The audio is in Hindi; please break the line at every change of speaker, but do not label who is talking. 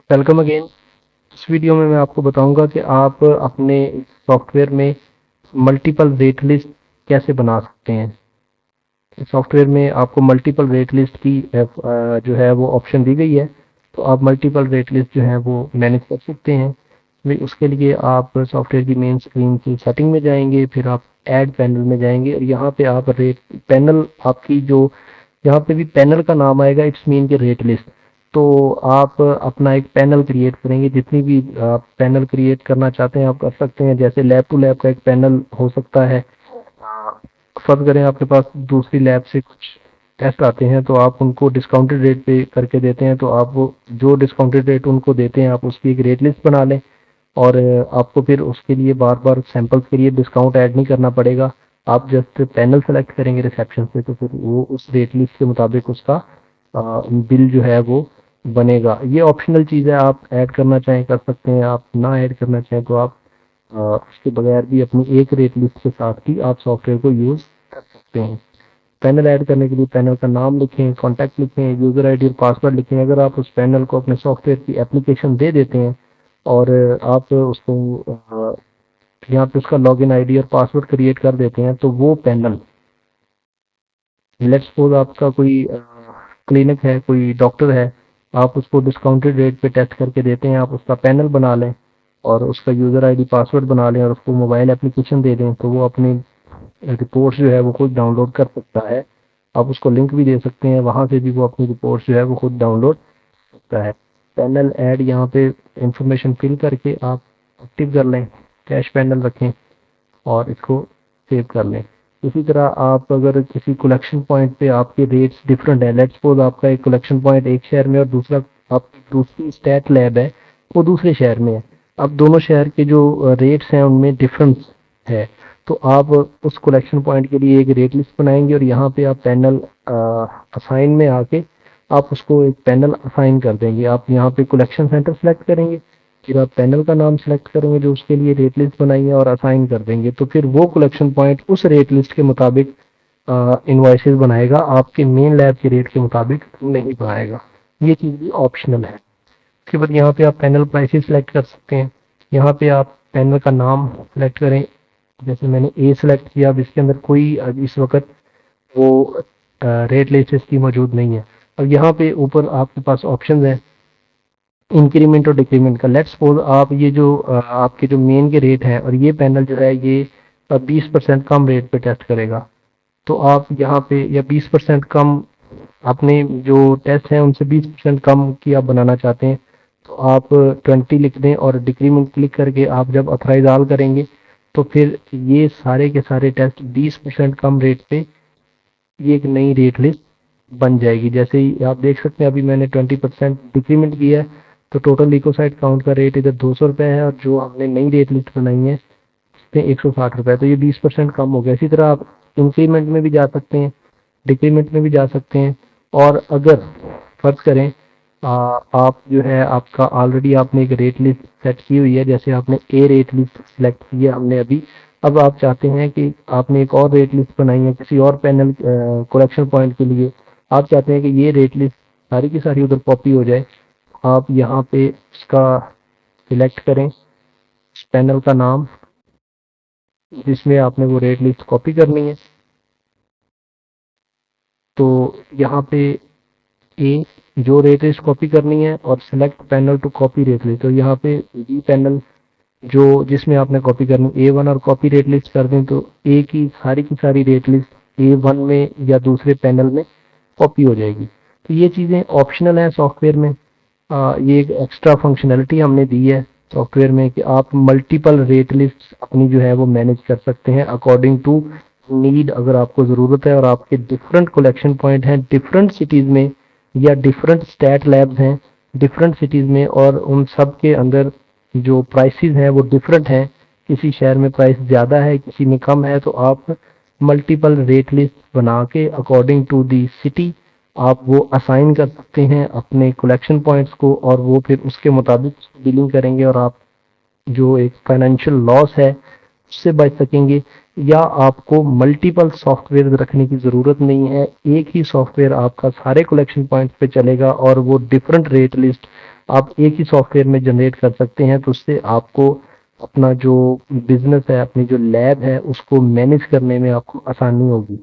Welcome again. इस वीडियो में मैं आपको बताऊंगा कि आप अपने सॉफ्टवेयर में मल्टीपल रेट लिस्ट कैसे बना सकते हैं। सॉफ्टवेयर में आपको मल्टीपल रेट लिस्ट की जो है वो ऑप्शन दी गई है, तो आप मल्टीपल रेट लिस्ट जो है वो मैनेज कर सकते हैं। उसके लिए आप सॉफ्टवेयर की मेन स्क्रीन की सेटिंग में जाएंगे, फिर आप ऐड पैनल में जाएंगे और यहाँ पे आप रेट पैनल आपकी जो यहाँ पे भी पैनल का नाम आएगा, इट्स मीन के रेट लिस्ट। तो आप अपना एक पैनल क्रिएट करेंगे, जितनी भी आप पैनल क्रिएट करना चाहते हैं आप कर सकते हैं। जैसे लैब टू लैब का एक पैनल हो सकता है। फर्ज करें आपके पास दूसरी लैब से कुछ टेस्ट आते हैं, तो आप उनको डिस्काउंटेड रेट पे करके देते हैं, तो आप वो जो डिस्काउंटेड रेट उनको देते हैं आप उसकी एक रेट लिस्ट बना लें। और आपको फिर उसके लिए बार बार सैंपल्स के लिए डिस्काउंट ऐड नहीं करना पड़ेगा। आप जस्ट पैनल सेलेक्ट करेंगे रिसेप्शन से, तो फिर वो उस रेट लिस्ट के मुताबिक उसका बिल जो है वो बनेगा। ये ऑप्शनल चीज़ है, आप ऐड करना चाहें कर सकते हैं, आप ना ऐड करना चाहें तो आप उसके बगैर भी अपनी एक रेट लिस्ट के साथ ही आप सॉफ्टवेयर को यूज़ कर सकते हैं। पैनल ऐड करने के लिए पैनल का नाम लिखें, कॉन्टैक्ट लिखें, यूज़र आईडी और पासवर्ड लिखें। अगर आप उस पैनल को अपने सॉफ्टवेयर की एप्लीकेशन दे देते हैं और आप उसको यहाँ पे उसका लॉगिन आईडी और पासवर्ड क्रिएट कर देते हैं, तो वो पैनल, लेट्स सपोज आपका कोई क्लिनिक है, कोई डॉक्टर है, आप उसको डिस्काउंटेड रेट पे टेस्ट करके देते हैं, आप उसका पैनल बना लें और उसका यूज़र आईडी पासवर्ड बना लें और उसको मोबाइल एप्लीकेशन दे दें, तो वो अपनी रिपोर्ट्स जो है वो खुद डाउनलोड कर सकता है। आप उसको लिंक भी दे सकते हैं, वहाँ से भी वो अपनी रिपोर्ट्स जो है वो खुद डाउनलोड सकता है। पैनल ऐड यहाँ पे इंफॉर्मेशन फिल करके आप एक्टिव कर लें, कैश पैनल रखें और इसको सेव कर लें। इसी तरह आप अगर किसी कलेक्शन पॉइंट पे आपके रेट्स डिफरेंट है, लेट्स सपोज आपका एक कलेक्शन पॉइंट एक शहर में और दूसरा आपकी दूसरी स्टेट लैब है वो दूसरे शहर में है, अब दोनों शहर के जो रेट्स हैं उनमें डिफरेंस है, तो आप उस कलेक्शन पॉइंट के लिए एक रेट लिस्ट बनाएंगे और यहाँ पे आप पैनल असाइन में आके आप उसको एक पैनल असाइन कर देंगे। आप यहाँ पे कलेक्शन सेंटर सेलेक्ट करेंगे, फिर आप पैनल का नाम सेलेक्ट करेंगे जो उसके लिए रेट लिस्ट बनाई है और असाइन कर देंगे, तो फिर वो कलेक्शन पॉइंट उस रेट लिस्ट के मुताबिक इनवॉइसेस बनाएगा, आपके मेन लैब के रेट के मुताबिक नहीं बनाएगा। ये चीज़ भी ऑप्शनल है। उसके बाद यहाँ पे आप पैनल प्राइसेस सेलेक्ट कर सकते हैं। यहाँ पे आप पैनल का नाम सेलेक्ट करें, जैसे मैंने ए सेलेक्ट किया। अब इसके अंदर कोई इस वक्त वो रेट लिस्ट इसकी मौजूद नहीं है। अब यहाँ पे ऊपर आपके पास ऑप्शन है इंक्रीमेंट और डिक्रीमेंट का। लेट्स सपोज आप ये जो आपके जो मेन के रेट हैं और ये पैनल जो है ये 20% कम रेट पे टेस्ट करेगा, तो आप यहाँ पे या 20% कम अपने जो टेस्ट हैं उनसे 20% कम की आप बनाना चाहते हैं, तो आप 20 लिख दें और डिक्रीमेंट क्लिक करके आप जब अथराइज ऑल करेंगे तो फिर ये सारे के सारे टेस्ट 20% कम रेट पे ये एक नई रेट लिस्ट बन जाएगी। जैसे ही आप देख सकते हैं अभी मैंने 20% डिक्रीमेंट किया है, तो टोटल लिकोसाइड काउंट का रेट इधर 200 रुपये है और जो हमने नई रेट लिस्ट बनाई है उस पर 160 रुपये, तो ये 20% कम हो गया। इसी तरह आप इंक्रीमेंट में भी जा सकते हैं, डिक्रीमेंट में भी जा सकते हैं। और अगर फर्ज करें आप जो है आपका ऑलरेडी आपने एक रेट लिस्ट सेट की हुई है, जैसे आपने ए रेट लिस्ट सेलेक्ट की है हमने अभी, अब आप चाहते हैं कि आपने एक और रेट लिस्ट बनाई है किसी और पैनल कलेक्शन पॉइंट के लिए, आप चाहते हैं कि ये रेट लिस्ट सारी की सारी उधर कॉपी हो जाए, आप यहाँ पे इसका सिलेक्ट करें पैनल का नाम जिसमें आपने वो रेट लिस्ट कॉपी करनी है, तो यहाँ पे ए जो रेट लिस्ट कॉपी करनी है और select panel to copy rate list, तो यहाँ पे बी पैनल जो जिसमें आपने कॉपी करनी ए वन और कॉपी रेट लिस्ट कर दें, तो ए की सारी रेट लिस्ट ए वन में या दूसरे पैनल में कॉपी हो जाएगी। तो ये चीज़ें ऑप्शनल हैं सॉफ्टवेयर में। ये एक एक्स्ट्रा फंक्शनैलिटी हमने दी है सॉफ्टवेयर में कि आप मल्टीपल रेट लिस्ट अपनी जो है वो मैनेज कर सकते हैं अकॉर्डिंग टू नीड। अगर आपको ज़रूरत है और आपके डिफरेंट कलेक्शन पॉइंट हैं डिफरेंट सिटीज़ में या डिफरेंट स्टैट लैब्स हैं डिफरेंट सिटीज़ में और उन सब के अंदर जो प्राइसेस हैं वो डिफरेंट हैं, किसी शहर में प्राइस ज़्यादा है किसी में कम है, तो आप मल्टीपल रेट लिस्ट बना के अकॉर्डिंग टू दी सिटी आप वो असाइन कर सकते हैं अपने कलेक्शन पॉइंट्स को, और वो फिर उसके मुताबिक डीलिंग करेंगे और आप जो एक फाइनेंशियल लॉस है उससे बच सकेंगे। या आपको मल्टीपल सॉफ्टवेयर रखने की ज़रूरत नहीं है, एक ही सॉफ्टवेयर आपका सारे कलेक्शन पॉइंट्स पे चलेगा और वो डिफरेंट रेट लिस्ट आप एक ही सॉफ्टवेयर में जनरेट कर सकते हैं, तो उससे आपको अपना जो बिजनेस है, अपनी जो लैब है, उसको मैनेज करने में आपको आसानी होगी।